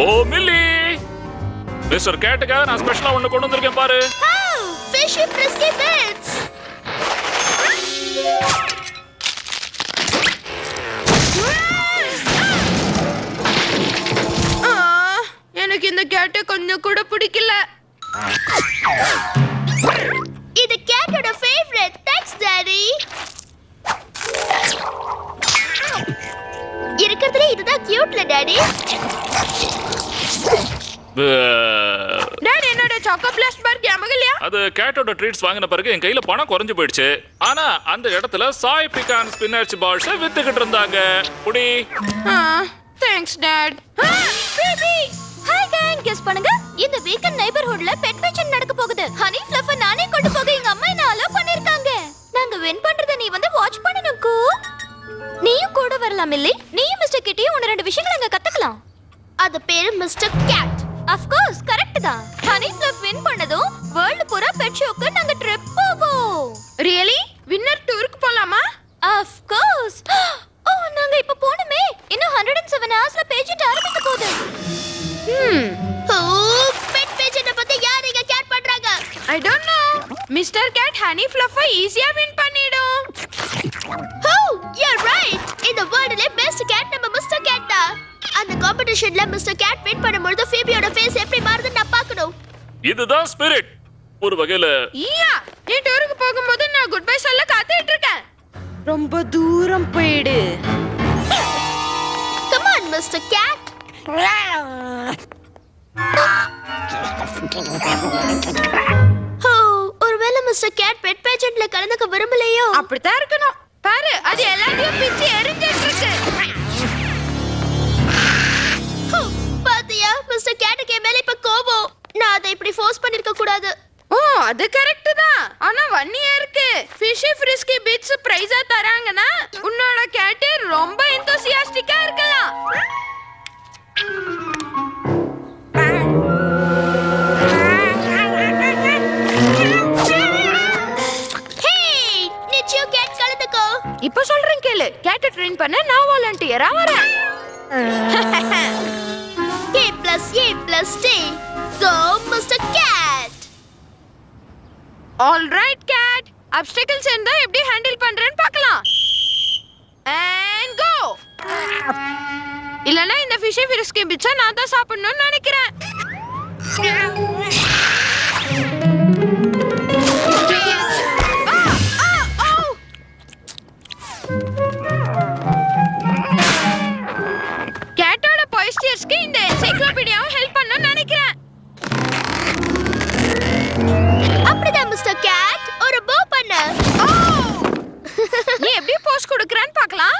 ஓ milli, mister கேட்டுக்காக நான் ஸ்பெஷலா ஒன்னு கொண்டு வந்திருக்கேன் பாரு. Fishy frisky bits. எனக்கு இந்த கேட்ட கொஞ்சம் கூட பிடிக்கல. இது கேட்டோட ஃபேவரட். Thanks daddy. இருக்கிறதுல இதுதான் கியூட்ல டாடி. டாடி என்னோட சாக்கோ பிளஸ் பார் கேமகலையா? அது கேட்டோட ட்ரீட்ஸ் வாங்கின பிறகு என் கையில பணம் குறைஞ்சு போயிடுச்சு. ஆனா அந்த இடத்துல சாய் பிகான் ஸ்பினச் பால்ஸ் வித்துக்கிட்டு இருந்தாங்க. புடி. Thanks dot. Baby hi gang, guess பண்ணுங்க. இந்த வீக்கெண்ட் நெய்பர்ஹுட்ல பெட் ஃபெஷன் நடக்க போகுது. ஹனி ஃப்ளஃப் நானே கொண்டு போக எங்க அம்மா என்ன அலோ பண்ணிருக்காங்க. நாங்க வின் பண்றத நீ வந்து வாட்ச் பண்ணனும் கூ. நீயும் கூட வரலாம் இல்ல? நீயும் மிஸ்டர் கிட்டியும் ஒன்னு ரெண்டு விஷயங்களை அங்க கத்துக்கலாம். அது பேரு Mister Cat. Of course correct தான். ஹனி ஃப்ளஃப் வின் பண்ணதும் வேர்ல்ட் பூரா பெட் ஷோக்கு நாங்க ட்ரிப் போவோம். ரியலி? வின்னர் டூருக்கு போலாமா? Of course. ஓ நாங்க இப்ப போணுமே. இன்னும் 107 ஹவர்ஸ்ல பேஜெட் ஆரம்பிக்க போகுது. ஓ பெட் பேஜெட் பத்தி யார் இங்க கேட் பண்றாங்க? I don't know. Mister Cat Honey Fluff ஈஸியா வின் பண்ணிடும். Oh you are right. இந்த வேர்ல்ட்ல பெஸ்ட் கேட் நம்ம மிஸ்டர் கேட் தான். அந்த காம்படிஷன்ல மிஸ்டர் கேட் வின் பண்ணும்போது ஃபீபியோட ஃபேஸ் எப்படி மாறுதுன்னு நான் பார்க்கணும். இதுதான் ஸ்பிரிட். ஒரு வகையில ஈயா, நீ டூருக்கு போகும்போது நான் குட் பை சொல்ல காத்துட்டு இருக்கேன். ரொம்ப தூரம் போயிடு. Come on Mister Cat. ஒருவேளை மிஸ்டர் கேட் பெட் பேஜென்ட்ல கலந்துக்க விரும்பலையோ? அப்படித்தான் இருக்கணும். பாரு, அது எல்லாத்தையும் பிச்சு எரிஞ்சிட்டு இருக்கு. பாத்தியா, மிஸ்டர் கேட்டுக்கு மேல இப்ப கோபம். நான் அதை இப்படி ஃபோர்ஸ் பண்ணிருக்க கூடாது. ஓ அது கரெக்ட் தான். ஆனா 1 இயருக்கு ஃபிஷி ஃப்ரிஸ்கி பிட்ஸ் பிரைஸா தராங்கன்னா உன்னோட கேட் ரொம்ப எந்தூசியாஸ்டிக்கா இருக்கலாம். இப்ப சொல்றேன் கேளு. கேட்ட ட்ரெயின் பண்ண நான் வாலண்டியரா வரேன். A+A+T. Go Mr. Cat. All right cat. Obstacles இருந்தா எப்படி ஹேண்டில் பண்றேன்னு பார்க்கலாம். And go. இல்லனா இந்த ஃபிஷ் ஃப்ரிஸ்கி பிட்ஸை நான் தான் சாப்பிடணும்னு நினைக்கிறேன். கேட்டோட பாய்ஸ்டர்ஸ்க்கு இந்த என்சைக்ளோபீடியாவும் ஹெல்ப் பண்ணனும்னு நினைக்கிறேன். அப்படிதான் மிஸ்டர் கேட். ஒரு போ பண்ணு. நீ எப்படி போஸ் கொடுக்கறன்னு பார்க்கலாம்.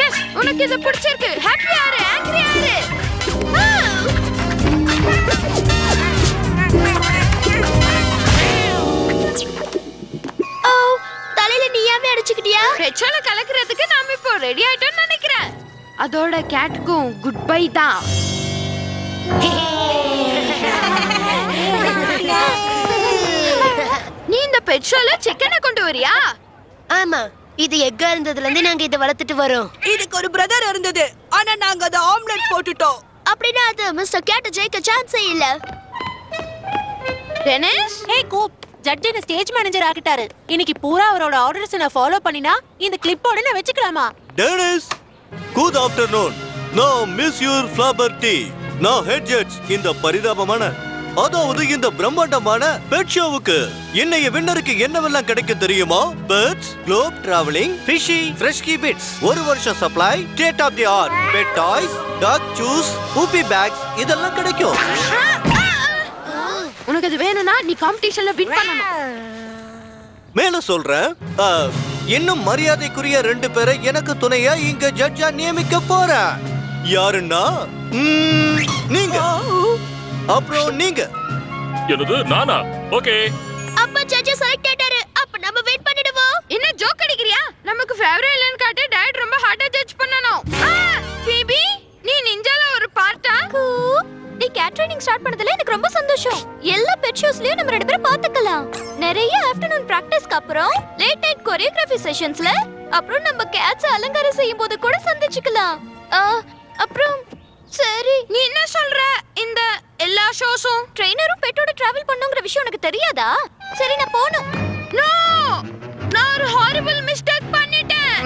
எஸ், உனக்கு இது பிடிச்சிருக்கு. ஹாப்பி ஆரு, ஆங்கிரி ஆரு. தலையில நீயாவே அடிச்சுக்கிட்டியா? பெட்ரோல கலக்கிறதுக்கு நாம இப்போ ரெடி ஆயிட்டோம்னு நினைக்கிறேன். அதோட கேட்டுக்கும் குட் பை தான். நீ இந்த பெட்ரோல சிக்கனை கொண்டு வரியா? ஆமா, இது எக்கா இருந்ததுல இருந்து நாங்க இத வளர்த்துட்டு வரோம். இதுக்கு ஒரு பிரதர் இருந்தது, ஆனா நாங்க அத ஆம்லெட் போட்டுட்டோம். அப்படினா அது மிஸ்டர் கேட் ஜெயிக்க சான்ஸே இல்ல. டெனிஸ், ஏய் கூப், ஜட்ஜ் என்ன ஸ்டேஜ் மேனேஜர் ஆக்கிட்டாரு. இன்னைக்கு பூரா அவரோட ஆர்டர்ஸ் நான் ஃபாலோ பண்ணினா இந்த கிளிப்போட நான் வெச்சுக்கலாமா? Denis, good afternoon. Now miss your flubber tea. Now head judge இந்த பரிதாபமான அதாவது இந்த பிரம்மாண்டமான பெட் ஷோவுக்கு இன்னைய வின்னருக்கு என்னவெல்லாம் கிடைக்கும் தெரியுமா? Birds, globe traveling, fishy, frisky bits, ஒரு வருஷம் supply, state of the art, pet toys, dog chews, poopy bags இதெல்லாம் கிடைக்கும். உனக்கு அது வேணும்னா நீ காம்படிஷன்ல வின் பண்ணணும். மேல சொல்றேன், இன்னும் மரியாதைக்குரிய 2 பேரை எனக்கு துணையா இங்க ஜட்ஜா நியமிக்க போறேன். யாருன்னா நீங்க, அப்புறம் நீங்க. என்னது நானா? ஓகே. அப்ப ஜட்ஜ் செலக்ட் ஆயிட்டாரு. அப்ப நம்ம வெயிட் பண்ணிடுவோம். என்ன ஜோக் அடிக்கறியா? நமக்கு ஃபேவரட் இல்லன்னு காட்ட டாட் ரொம்ப ஹார்டா ஜட்ஜ் பண்ணனும். பிபி, நீ நிஞ்சால ஒரு பார்ட்டா? நீ கேட் ட்ரைனிங் ஸ்டார்ட் பண்ணதுல எனக்கு ரொம்ப சந்தோஷம். எல்லா பெட் ஷோஸ்லயும் நம்ம 2 பேரும் பாத்துக்கலாம். நிறைய ஆஃப்டர்நூன் பிராக்டிஸ்க்கு அப்புறம் லேட் நைட் கோரியோகிராஃபி செஷன்ஸ்ல அப்புறம் நம்ம கேட்ஸ் அலங்காரம் செய்யும் போது கூட சந்திச்சுக்கலாம். அப்புறம் சரி, நீ என்ன சொல்ற? இந்த எல்லா ஷோஸும் ட்ரெய்னரும் பெட்டோட டிராவல் பண்ணுங்கிற விஷயம் உனக்கு தெரியாதா? சரி, நான் போணும். நோ, நான் ஒரு ஹாரிபிள் மிஸ்டேக் பண்ணிட்டேன்.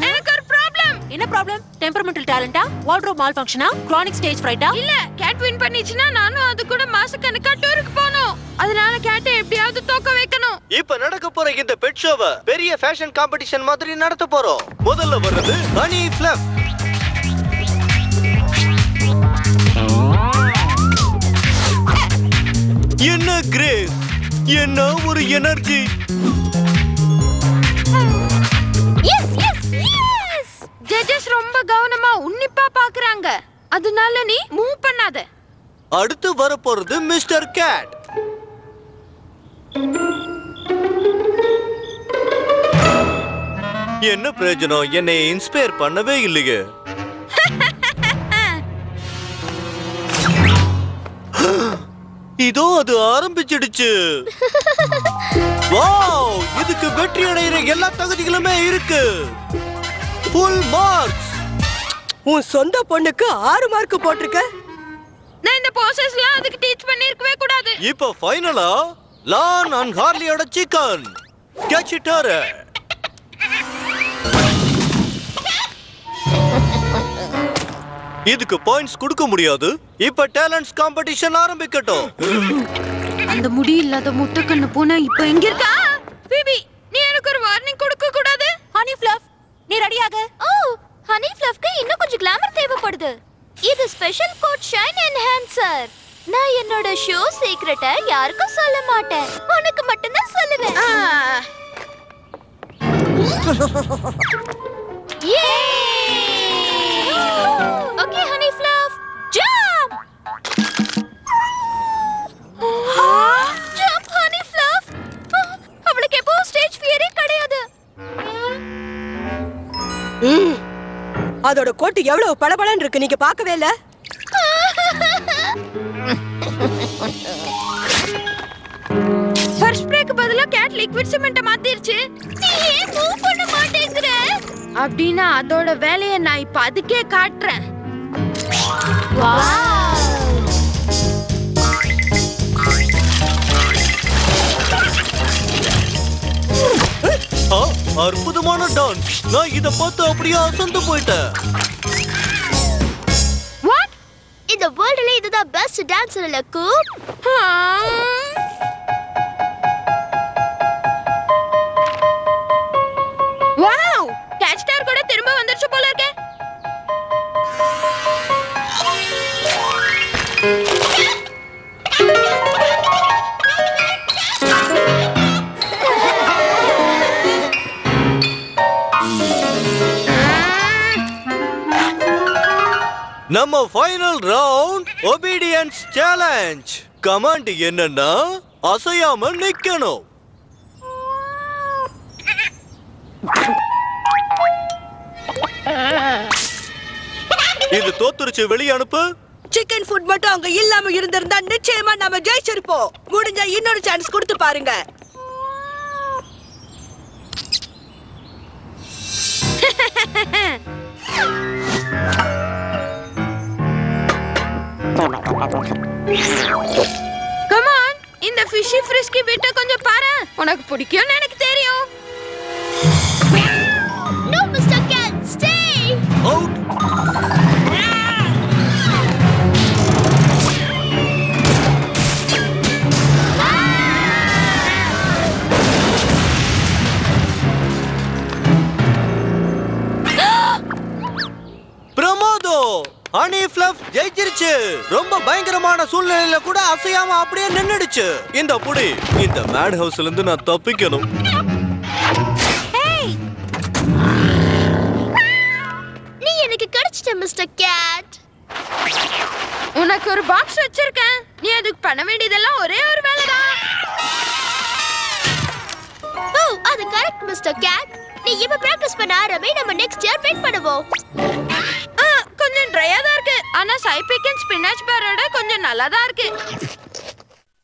எனக்கு ஒரு ப்ராப்ளம். என்ன ப்ராப்ளம்? டெம்பரமெண்டல் டேலண்டா, வார்ட்ரோப் மால் ஃபங்க்ஷனா, கிரானிக் ஸ்டேஜ் ஃப்ரைட்டா? இல்ல, கேட் வின் பண்ணிச்சுனா நானும் அது கூட மாசக்கணக்கா டூருக்கு போணும். அதனால கேட்டை எப்படியாவது தோக்க வைக்கணும். இப்ப நடக்க போற இந்த பெட் ஷோவை பெரிய ஃபேஷன் காம்படிஷன் மாதிரி நடத்த போறோம். முதல்ல வர்றது ஹனி ஃப்ளஃப். என்ன கிரேஸ், என்ன ஒரு energy. Yes yes yes. Judges ரொம்ப கவனமா உன்னிப்பா பாக்குறாங்க. அதனால நீ மூவ் பண்ணாத. அடுத்து வர போறது மிஸ்டர் கேட். என்ன பிரயோஜனம், என்னை இன்ஸ்பயர் பண்ணவே இல்லையே. இதோ அது ஆரம்பிச்சிடுச்சு. வாவ், இதுக்கு வெற்றி அடைகிற எல்லா தகுதிகளுமே இருக்கு. Full marks. உன் சொந்த பொண்ணுக்கு 6 மார்க் போட்டிருக்க. நான் இந்த ப்ராசஸ்லாம் அதுக்கு டீச் பண்ணிருக்கவே கூடாது. இப்போ ஃபைனலா லான் அண்ட் ஹார்லியோட சிக்கன் கேச்சிட்டாரு. இதுக்கு பாயிண்ட்ஸ் கொடுக்க முடியாது. இப்ப டேலண்ட்ஸ் காம்படிஷன் ஆரம்பிக்கட்டும். அந்த முடி இல்லாத முட்டைக்கண்ணு பூனை இப்போ எங்க இருக்கா? பிபி, நீ எனக்கு ஒரு வார்னிங் கொடுக்க கூடாது? ஹனி ஃப்ளஃப், நீ ரெடியாக? ஓ, ஹனி ஃப்ளஃப்க்கு இன்னும் கொஞ்சம் கிளாமர் தேவைப்படுது. இது ஸ்பெஷல் கோட் ஷைன் என்ஹான்சர். நான் என்னோட ஷோ சீக்ரெட்டை யாருக்கும் சொல்ல மாட்டேன். உனக்கு மட்டும் தான் சொல்லுவேன். யே! Okay honey fluff, jump! Jump honey fluff. அவளுக்கு எப்போ ஸ்டேஜ் ஃபியரே கிடையாது. அதோட கோட்டு எவ்வளவு பளபளன்னு இருக்கு, நீங்க பார்க்கவே இல்ல? ஃபர்ஸ்ட் பிரேக் பதிலா கேட் லிக்விட் சிமெண்ட்ட மாத்திருச்சு. நீ ஏன் மூவ் பண்ண மாட்டேங்கற? அப்படினா அதோட வேலையை நான் இப்ப அதுக்கே காட்டுறேன். அற்புதமான டான்ஸ். நான் இத பார்த்து அப்படியே அசந்து போயிட்டேன். வாட்? இந்த வேர்ல்ட்ல இதுதான் best dancer luck. Wow, cat star கூட திரும்ப வந்துருச்சு போல இருக்கே. நம்ம final round obedience challenge. Command என்னன்னா அசையாம நிக்கணும். இது தோத்துருச்சு, வெளிய அனுப்பு. சிக்கன் ஃபுட் மட்டும் அங்க இல்லாம இருந்திருந்தா நிச்சயமா நாம ஜெயிச்சிருப்போம். முடிஞ்சா இன்னொரு சான்ஸ் கொடுத்து பாருங்க. கம் ஆன், இந்த ஃபிஷி ஃப்ரிஸ்கி பிட்ட கொஞ்சம் பாரு. உனக்கு பிடிக்கும்னு எனக்கு தெரியும். No mister cat, stay. Out. பிரமாதோ, ஹனி ஃப்ளஃப் ஜெயிச்சிருச்சு. ரொம்ப பயங்கரமான சூழ்நிலையில கூட அசையாம அப்படியே நின்னுடுச்சு. இந்த புடி, இந்த மேட் ஹவுஸ்ல இருந்து நான் தப்பிக்கணும். நீ எனக்கு கிடைச்சிட்ட மிஸ்டர் கேட். உனக்கு ஒரு பாக்ஸ் வச்சிருக்கேன். நீ அதுக்கு பண்ண வேண்டியதெல்லாம் ஒரே ஒரு வேலைதான். ஓ, அது கரெக்ட் மிஸ்டர் கேட். நீ இப்ப பிராக்டிஸ் பண்ண ஆரம்பி, நம்ம நெக்ஸ்ட் இயர் வெயிட் பண்ணுவோம். கொஞ்சம் ட்ரையா தான் இருக்கு. ஆனா சைபிக் அண்ட் ஸ்பினாச் பேரோட கொஞ்சம் நல்லா தான் இருக்கு.